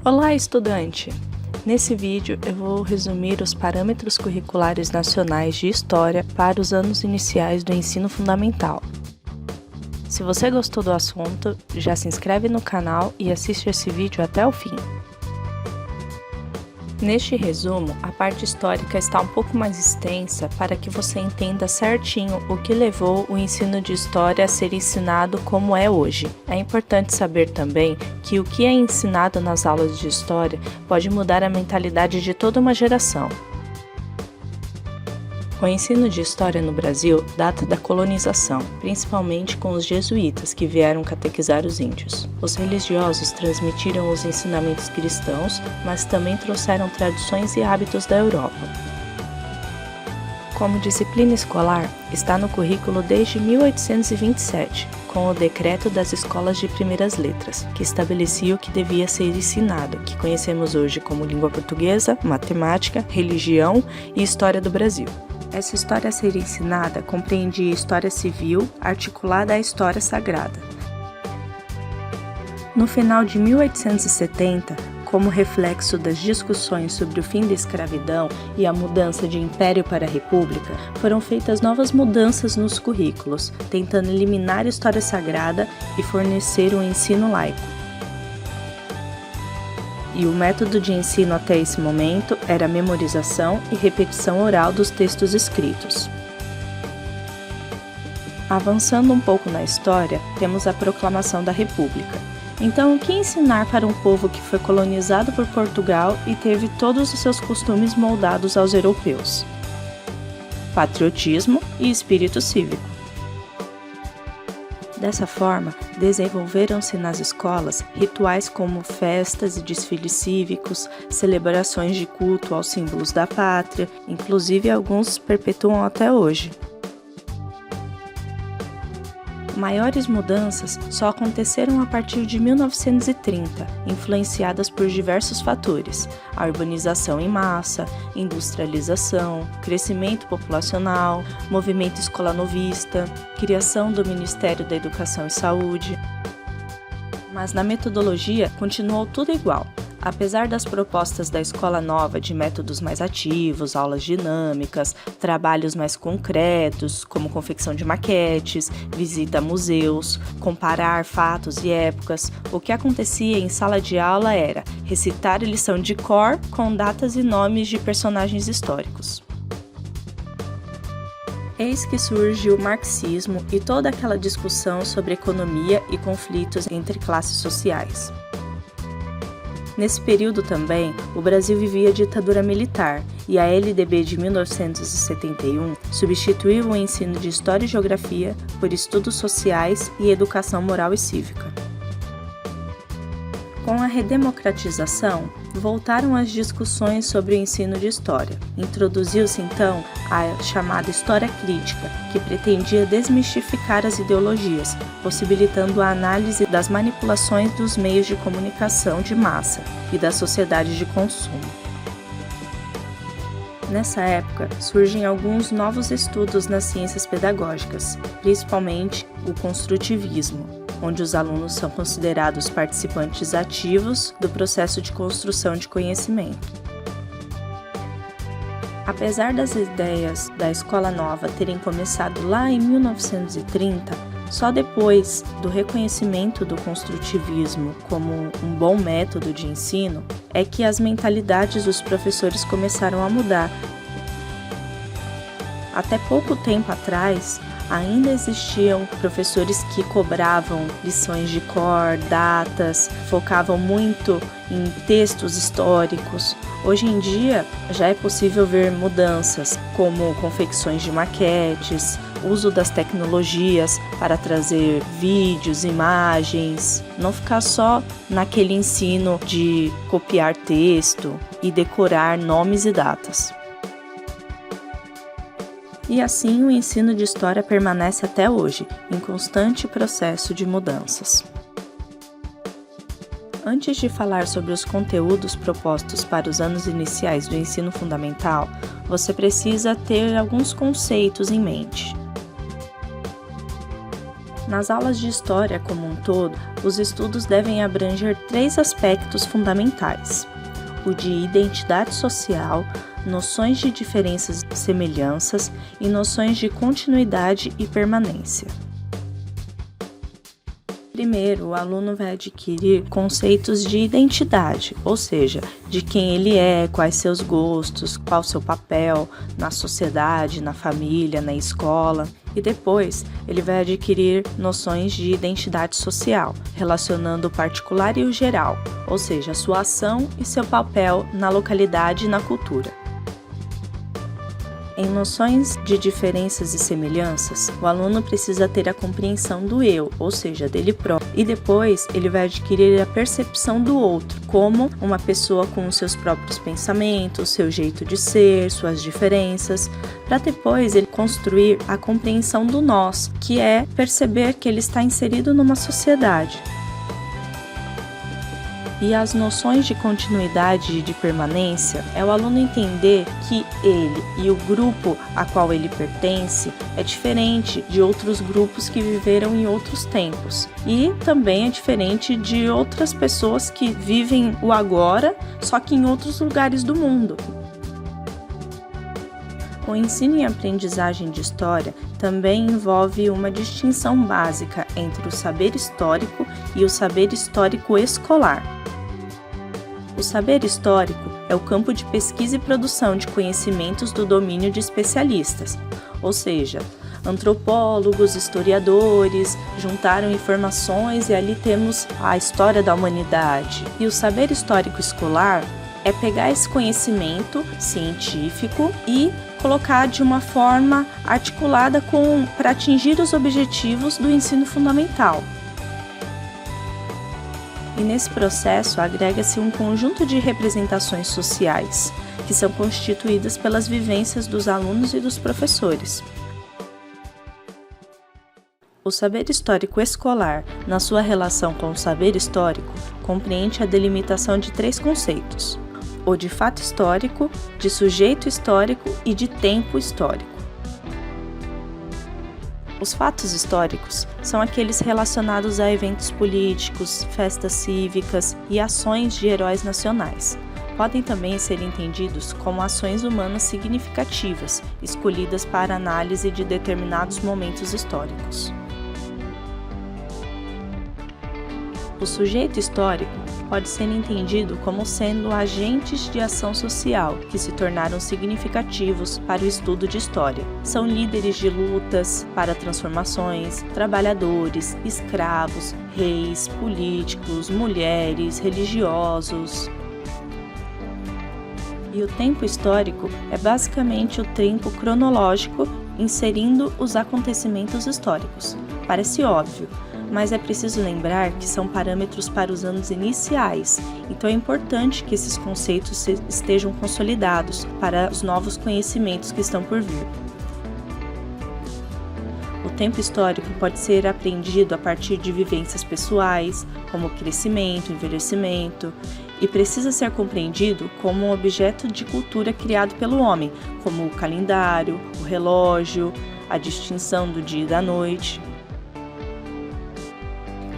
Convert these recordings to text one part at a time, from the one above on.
Olá, estudante! Nesse vídeo eu vou resumir os parâmetros curriculares nacionais de História para os anos iniciais do ensino fundamental. Se você gostou do assunto, já se inscreve no canal e assiste esse vídeo até o fim. Neste resumo, a parte histórica está um pouco mais extensa para que você entenda certinho o que levou o ensino de História a ser ensinado como é hoje. É importante saber também que o que é ensinado nas aulas de História pode mudar a mentalidade de toda uma geração. O ensino de História no Brasil data da colonização, principalmente com os jesuítas que vieram catequizar os índios. Os religiosos transmitiram os ensinamentos cristãos, mas também trouxeram tradições e hábitos da Europa. Como disciplina escolar, está no currículo desde 1827, com o Decreto das Escolas de Primeiras Letras, que estabelecia o que devia ser ensinado, que conhecemos hoje como língua portuguesa, matemática, religião e história do Brasil. Essa história a ser ensinada compreendia história civil, articulada à história sagrada. No final de 1870, como reflexo das discussões sobre o fim da escravidão e a mudança de império para a república, foram feitas novas mudanças nos currículos, tentando eliminar a história sagrada e fornecer um ensino laico. E o método de ensino até esse momento era a memorização e repetição oral dos textos escritos. Avançando um pouco na história, temos a Proclamação da República. Então, o que ensinar para um povo que foi colonizado por Portugal e teve todos os seus costumes moldados aos europeus? Patriotismo e espírito cívico. Dessa forma, desenvolveram-se nas escolas rituais como festas e desfiles cívicos, celebrações de culto aos símbolos da pátria, inclusive alguns perpetuam até hoje. Maiores mudanças só aconteceram a partir de 1930, influenciadas por diversos fatores: a urbanização em massa, industrialização, crescimento populacional, movimento escolanovista, criação do Ministério da Educação e Saúde. Mas na metodologia continuou tudo igual. Apesar das propostas da escola nova de métodos mais ativos, aulas dinâmicas, trabalhos mais concretos, como confecção de maquetes, visita a museus, comparar fatos e épocas, o que acontecia em sala de aula era recitar a lição de cor com datas e nomes de personagens históricos. Eis que surge o marxismo e toda aquela discussão sobre economia e conflitos entre classes sociais. Nesse período também, o Brasil vivia a ditadura militar e a LDB de 1971 substituiu o ensino de História e Geografia por estudos sociais e educação moral e cívica. Com a redemocratização, voltaram as discussões sobre o ensino de História. Introduziu-se então a chamada História Crítica, que pretendia desmistificar as ideologias, possibilitando a análise das manipulações dos meios de comunicação de massa e da sociedade de consumo. Nessa época, surgem alguns novos estudos nas ciências pedagógicas, principalmente o construtivismo, onde os alunos são considerados participantes ativos do processo de construção de conhecimento. Apesar das ideias da Escola Nova terem começado lá em 1930, só depois do reconhecimento do construtivismo como um bom método de ensino é que as mentalidades dos professores começaram a mudar. Até pouco tempo atrás, ainda existiam professores que cobravam lições de cor, datas, focavam muito em textos históricos. Hoje em dia, já é possível ver mudanças, como confecções de maquetes, uso das tecnologias para trazer vídeos, imagens, não ficar só naquele ensino de copiar texto e decorar nomes e datas. E assim o ensino de História permanece até hoje, em constante processo de mudanças. Antes de falar sobre os conteúdos propostos para os anos iniciais do ensino fundamental, você precisa ter alguns conceitos em mente. Nas aulas de história como um todo, os estudos devem abranger 3 aspectos fundamentais: o de identidade social, noções de diferenças e semelhanças e noções de continuidade e permanência. Primeiro, o aluno vai adquirir conceitos de identidade, ou seja, de quem ele é, quais seus gostos, qual seu papel na sociedade, na família, na escola. E depois, ele vai adquirir noções de identidade social, relacionando o particular e o geral, ou seja, a sua ação e seu papel na localidade e na cultura. Em noções de diferenças e semelhanças, o aluno precisa ter a compreensão do eu, ou seja, dele próprio, e depois ele vai adquirir a percepção do outro, como uma pessoa com os seus próprios pensamentos, seu jeito de ser, suas diferenças, para depois ele construir a compreensão do nós, que é perceber que ele está inserido numa sociedade. E as noções de continuidade e de permanência é o aluno entender que ele e o grupo a qual ele pertence é diferente de outros grupos que viveram em outros tempos. E também é diferente de outras pessoas que vivem o agora, só que em outros lugares do mundo. O ensino e aprendizagem de história também envolve uma distinção básica entre o saber histórico e o saber histórico escolar. O saber histórico é o campo de pesquisa e produção de conhecimentos do domínio de especialistas, ou seja, antropólogos, historiadores, juntaram informações e ali temos a história da humanidade. E o saber histórico escolar é pegar esse conhecimento científico e colocar de uma forma articulada para atingir os objetivos do ensino fundamental. E nesse processo agrega-se um conjunto de representações sociais, que são constituídas pelas vivências dos alunos e dos professores. O saber histórico escolar, na sua relação com o saber histórico, compreende a delimitação de 3 conceitos: o de fato histórico, de sujeito histórico e de tempo histórico. Os fatos históricos são aqueles relacionados a eventos políticos, festas cívicas e ações de heróis nacionais. Podem também ser entendidos como ações humanas significativas, escolhidas para análise de determinados momentos históricos. O sujeito histórico pode ser entendido como sendo agentes de ação social que se tornaram significativos para o estudo de história. São líderes de lutas para transformações, trabalhadores, escravos, reis, políticos, mulheres, religiosos. E o tempo histórico é basicamente o tempo cronológico inserindo os acontecimentos históricos. Parece óbvio, mas é preciso lembrar que são parâmetros para os anos iniciais, então é importante que esses conceitos estejam consolidados para os novos conhecimentos que estão por vir. O tempo histórico pode ser aprendido a partir de vivências pessoais, como crescimento, envelhecimento, e precisa ser compreendido como um objeto de cultura criado pelo homem, como o calendário, o relógio, a distinção do dia e da noite.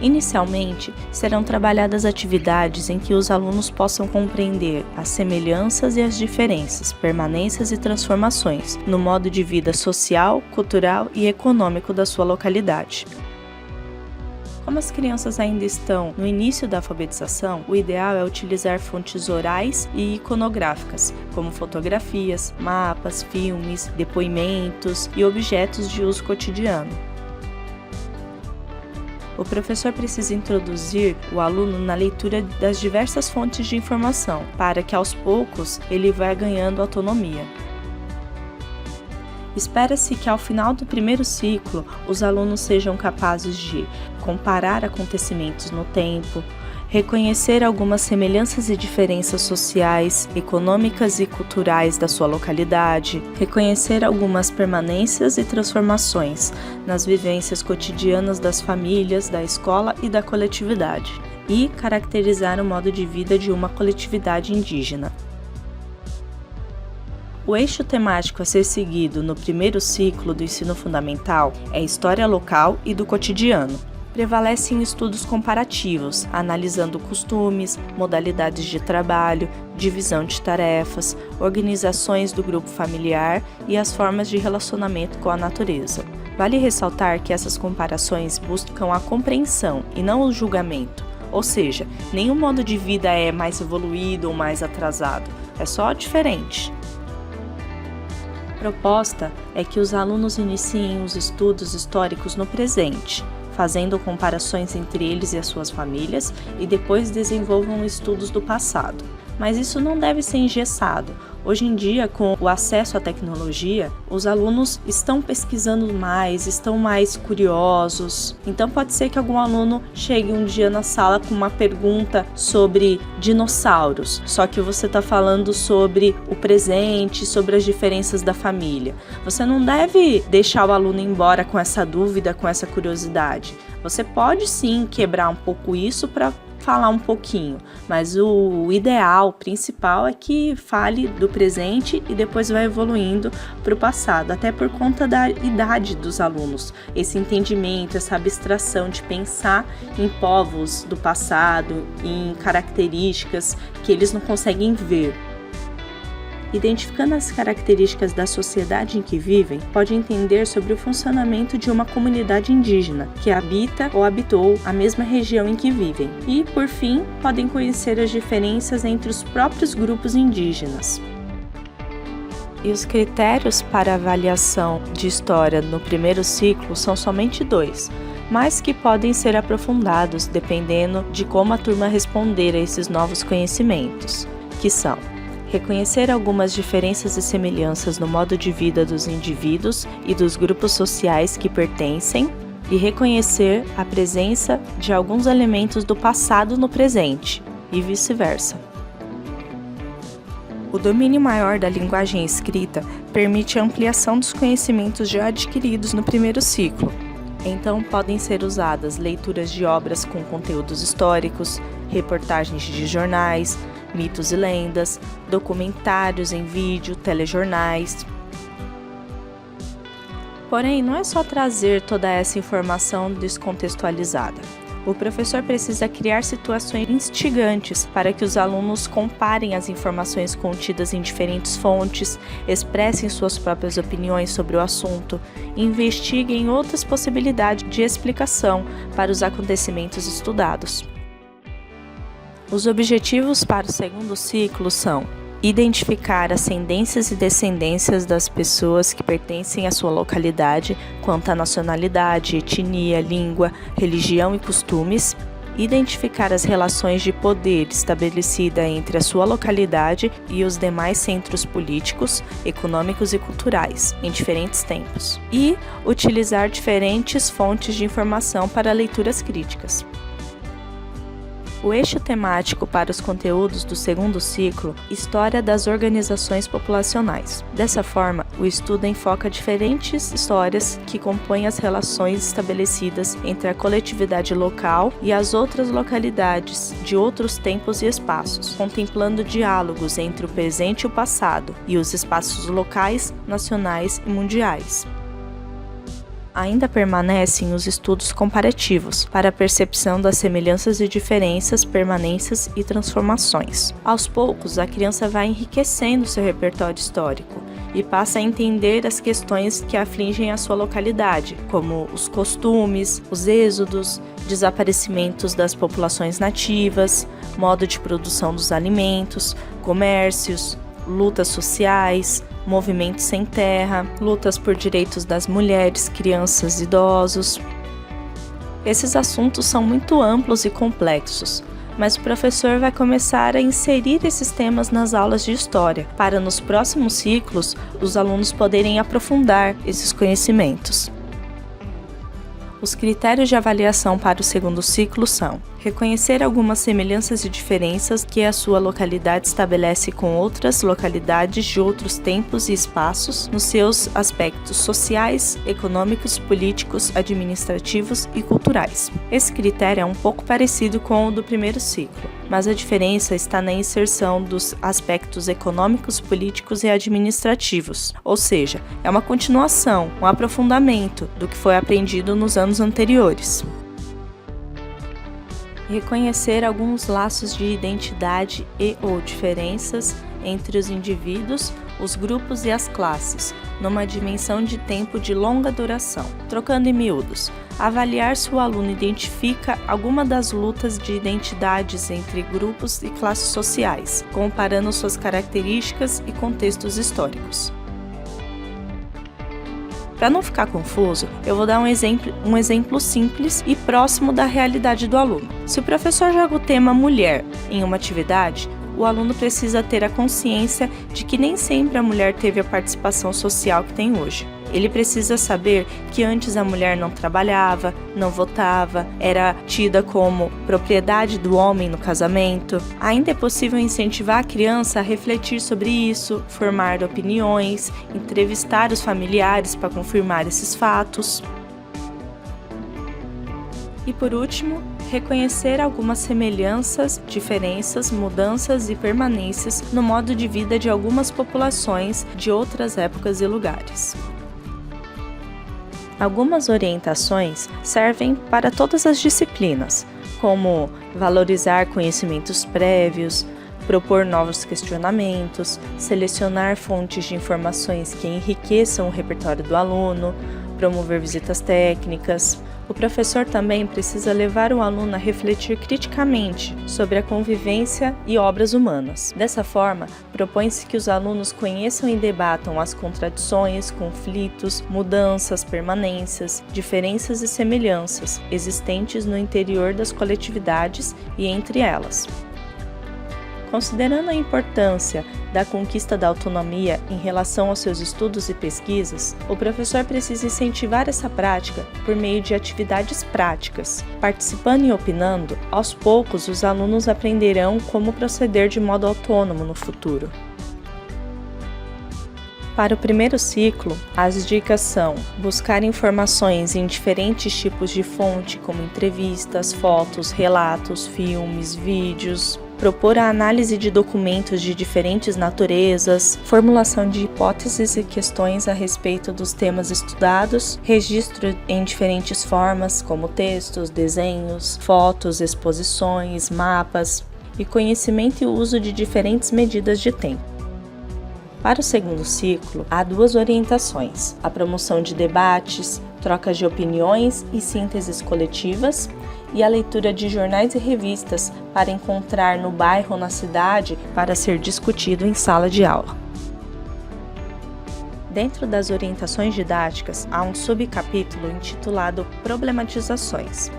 Inicialmente, serão trabalhadas atividades em que os alunos possam compreender as semelhanças e as diferenças, permanências e transformações no modo de vida social, cultural e econômico da sua localidade. Como as crianças ainda estão no início da alfabetização, o ideal é utilizar fontes orais e iconográficas, como fotografias, mapas, filmes, depoimentos e objetos de uso cotidiano. O professor precisa introduzir o aluno na leitura das diversas fontes de informação, para que aos poucos ele vá ganhando autonomia. Espera-se que ao final do primeiro ciclo, os alunos sejam capazes de comparar acontecimentos no tempo, reconhecer algumas semelhanças e diferenças sociais, econômicas e culturais da sua localidade, reconhecer algumas permanências e transformações nas vivências cotidianas das famílias, da escola e da coletividade, e caracterizar o modo de vida de uma coletividade indígena. O eixo temático a ser seguido no primeiro ciclo do ensino fundamental é História Local e do Cotidiano. Prevalecem estudos comparativos, analisando costumes, modalidades de trabalho, divisão de tarefas, organizações do grupo familiar e as formas de relacionamento com a natureza. Vale ressaltar que essas comparações buscam a compreensão e não o julgamento, ou seja, nenhum modo de vida é mais evoluído ou mais atrasado, é só diferente. A proposta é que os alunos iniciem os estudos históricos no presente, fazendo comparações entre eles e as suas famílias e depois desenvolvam estudos do passado. Mas isso não deve ser engessado. Hoje em dia, com o acesso à tecnologia, os alunos estão pesquisando mais, estão mais curiosos. Então pode ser que algum aluno chegue um dia na sala com uma pergunta sobre dinossauros, só que você está falando sobre o presente, sobre as diferenças da família. Você não deve deixar o aluno embora com essa dúvida, com essa curiosidade. Você pode sim quebrar um pouco isso para falar um pouquinho, mas o ideal, o principal é que fale do presente e depois vai evoluindo para o passado, até por conta da idade dos alunos, esse entendimento, essa abstração de pensar em povos do passado, em características que eles não conseguem ver. Identificando as características da sociedade em que vivem, pode entender sobre o funcionamento de uma comunidade indígena que habita ou habitou a mesma região em que vivem. E, por fim, podem conhecer as diferenças entre os próprios grupos indígenas. E os critérios para avaliação de história no primeiro ciclo são somente 2, mas que podem ser aprofundados dependendo de como a turma responder a esses novos conhecimentos, que são: reconhecer algumas diferenças e semelhanças no modo de vida dos indivíduos e dos grupos sociais que pertencem, e reconhecer a presença de alguns elementos do passado no presente, e vice-versa. O domínio maior da linguagem escrita permite a ampliação dos conhecimentos já adquiridos no primeiro ciclo. Então, podem ser usadas leituras de obras com conteúdos históricos, reportagens de jornais, mitos e lendas, documentários em vídeo, telejornais. Porém, não é só trazer toda essa informação descontextualizada. O professor precisa criar situações instigantes para que os alunos comparem as informações contidas em diferentes fontes, expressem suas próprias opiniões sobre o assunto e investiguem outras possibilidades de explicação para os acontecimentos estudados. Os objetivos para o segundo ciclo são: identificar ascendências e descendências das pessoas que pertencem à sua localidade quanto à nacionalidade, etnia, língua, religião e costumes, identificar as relações de poder estabelecida entre a sua localidade e os demais centros políticos, econômicos e culturais, em diferentes tempos, e utilizar diferentes fontes de informação para leituras críticas. O eixo temático para os conteúdos do segundo ciclo, História das Organizações Populacionais. Dessa forma, o estudo enfoca diferentes histórias que compõem as relações estabelecidas entre a coletividade local e as outras localidades de outros tempos e espaços, contemplando diálogos entre o presente e o passado, e os espaços locais, nacionais e mundiais. Ainda permanecem os estudos comparativos, para a percepção das semelhanças e diferenças, permanências e transformações. Aos poucos, a criança vai enriquecendo seu repertório histórico e passa a entender as questões que afligem a sua localidade, como os costumes, os êxodos, desaparecimentos das populações nativas, modo de produção dos alimentos, comércios, lutas sociais, movimentos sem terra, lutas por direitos das mulheres, crianças e idosos. Esses assuntos são muito amplos e complexos, mas o professor vai começar a inserir esses temas nas aulas de história, para nos próximos ciclos os alunos poderem aprofundar esses conhecimentos. Os critérios de avaliação para o segundo ciclo são: reconhecer algumas semelhanças e diferenças que a sua localidade estabelece com outras localidades de outros tempos e espaços nos seus aspectos sociais, econômicos, políticos, administrativos e culturais. Esse critério é um pouco parecido com o do primeiro ciclo, mas a diferença está na inserção dos aspectos econômicos, políticos e administrativos, ou seja, é uma continuação, um aprofundamento do que foi aprendido nos anos anteriores. Reconhecer alguns laços de identidade e/ou diferenças entre os indivíduos, os grupos e as classes, numa dimensão de tempo de longa duração. Trocando em miúdos, avaliar se o aluno identifica alguma das lutas de identidades entre grupos e classes sociais, comparando suas características e contextos históricos. Para não ficar confuso, eu vou dar um exemplo simples e próximo da realidade do aluno. Se o professor joga o tema mulher em uma atividade, o aluno precisa ter a consciência de que nem sempre a mulher teve a participação social que tem hoje. Ele precisa saber que antes a mulher não trabalhava, não votava, era tida como propriedade do homem no casamento. Ainda é possível incentivar a criança a refletir sobre isso, formar opiniões, entrevistar os familiares para confirmar esses fatos. E por último, reconhecer algumas semelhanças, diferenças, mudanças e permanências no modo de vida de algumas populações de outras épocas e lugares. Algumas orientações servem para todas as disciplinas, como valorizar conhecimentos prévios, propor novos questionamentos, selecionar fontes de informações que enriqueçam o repertório do aluno, promover visitas técnicas. O professor também precisa levar o aluno a refletir criticamente sobre a convivência e obras humanas. Dessa forma, propõe-se que os alunos conheçam e debatam as contradições, conflitos, mudanças, permanências, diferenças e semelhanças existentes no interior das coletividades e entre elas. Considerando a importância da conquista da autonomia em relação aos seus estudos e pesquisas, o professor precisa incentivar essa prática por meio de atividades práticas. Participando e opinando, aos poucos os alunos aprenderão como proceder de modo autônomo no futuro. Para o primeiro ciclo, as dicas são buscar informações em diferentes tipos de fonte, como entrevistas, fotos, relatos, filmes, vídeos, propor a análise de documentos de diferentes naturezas, formulação de hipóteses e questões a respeito dos temas estudados, registro em diferentes formas, como textos, desenhos, fotos, exposições, mapas, e conhecimento e uso de diferentes medidas de tempo. Para o segundo ciclo, há duas orientações: a promoção de debates, trocas de opiniões e sínteses coletivas, e a leitura de jornais e revistas para encontrar no bairro ou na cidade para ser discutido em sala de aula. Dentro das orientações didáticas, há um subcapítulo intitulado Problematizações.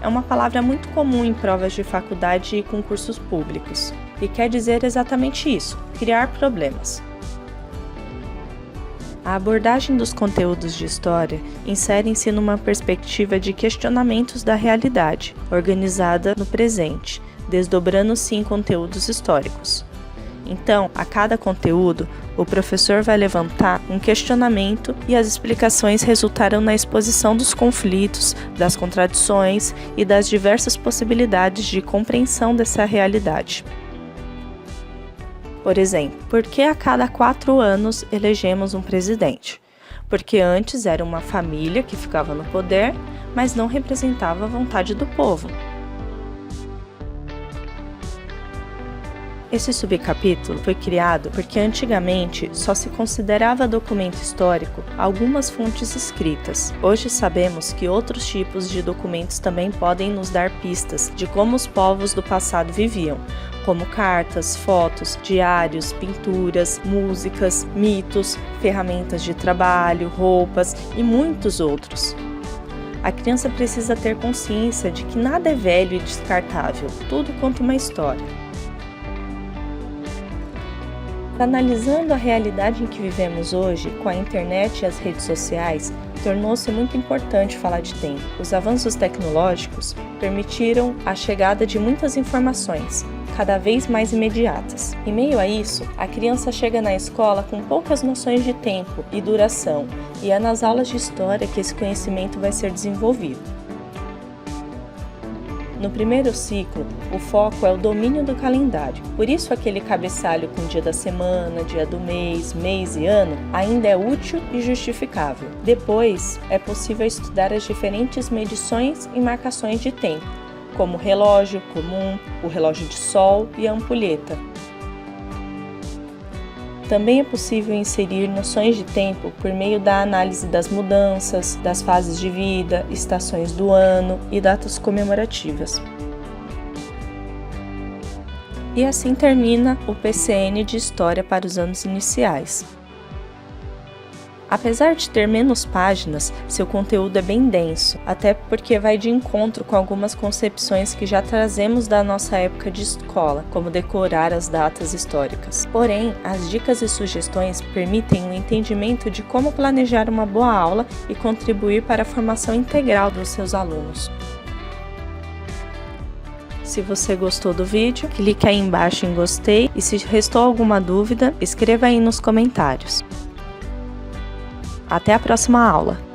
É uma palavra muito comum em provas de faculdade e concursos públicos, e quer dizer exatamente isso: criar problemas. A abordagem dos conteúdos de história insere-se numa perspectiva de questionamentos da realidade, organizada no presente, desdobrando-se em conteúdos históricos. Então, a cada conteúdo, o professor vai levantar um questionamento e as explicações resultarão na exposição dos conflitos, das contradições e das diversas possibilidades de compreensão dessa realidade. Por exemplo, por que a cada 4 anos elegemos um presidente? Porque antes era uma família que ficava no poder, mas não representava a vontade do povo. Esse subcapítulo foi criado porque antigamente só se considerava documento histórico algumas fontes escritas. Hoje sabemos que outros tipos de documentos também podem nos dar pistas de como os povos do passado viviam, como cartas, fotos, diários, pinturas, músicas, mitos, ferramentas de trabalho, roupas e muitos outros. A criança precisa ter consciência de que nada é velho e descartável, tudo conta uma história. Analisando a realidade em que vivemos hoje, com a internet e as redes sociais, tornou-se muito importante falar de tempo. Os avanços tecnológicos permitiram a chegada de muitas informações, cada vez mais imediatas. Em meio a isso, a criança chega na escola com poucas noções de tempo e duração, e é nas aulas de história que esse conhecimento vai ser desenvolvido. No primeiro ciclo, o foco é o domínio do calendário. Por isso, aquele cabeçalho com dia da semana, dia do mês, mês e ano ainda é útil e justificável. Depois, é possível estudar as diferentes medições e marcações de tempo, como o relógio comum, o relógio de sol e a ampulheta. Também é possível inserir noções de tempo por meio da análise das mudanças, das fases de vida, estações do ano e datas comemorativas. E assim termina o PCN de História para os anos iniciais. Apesar de ter menos páginas, seu conteúdo é bem denso, até porque vai de encontro com algumas concepções que já trazemos da nossa época de escola, como decorar as datas históricas. Porém, as dicas e sugestões permitem um entendimento de como planejar uma boa aula e contribuir para a formação integral dos seus alunos. Se você gostou do vídeo, clique aí embaixo em gostei e se restou alguma dúvida, escreva aí nos comentários. Até a próxima aula!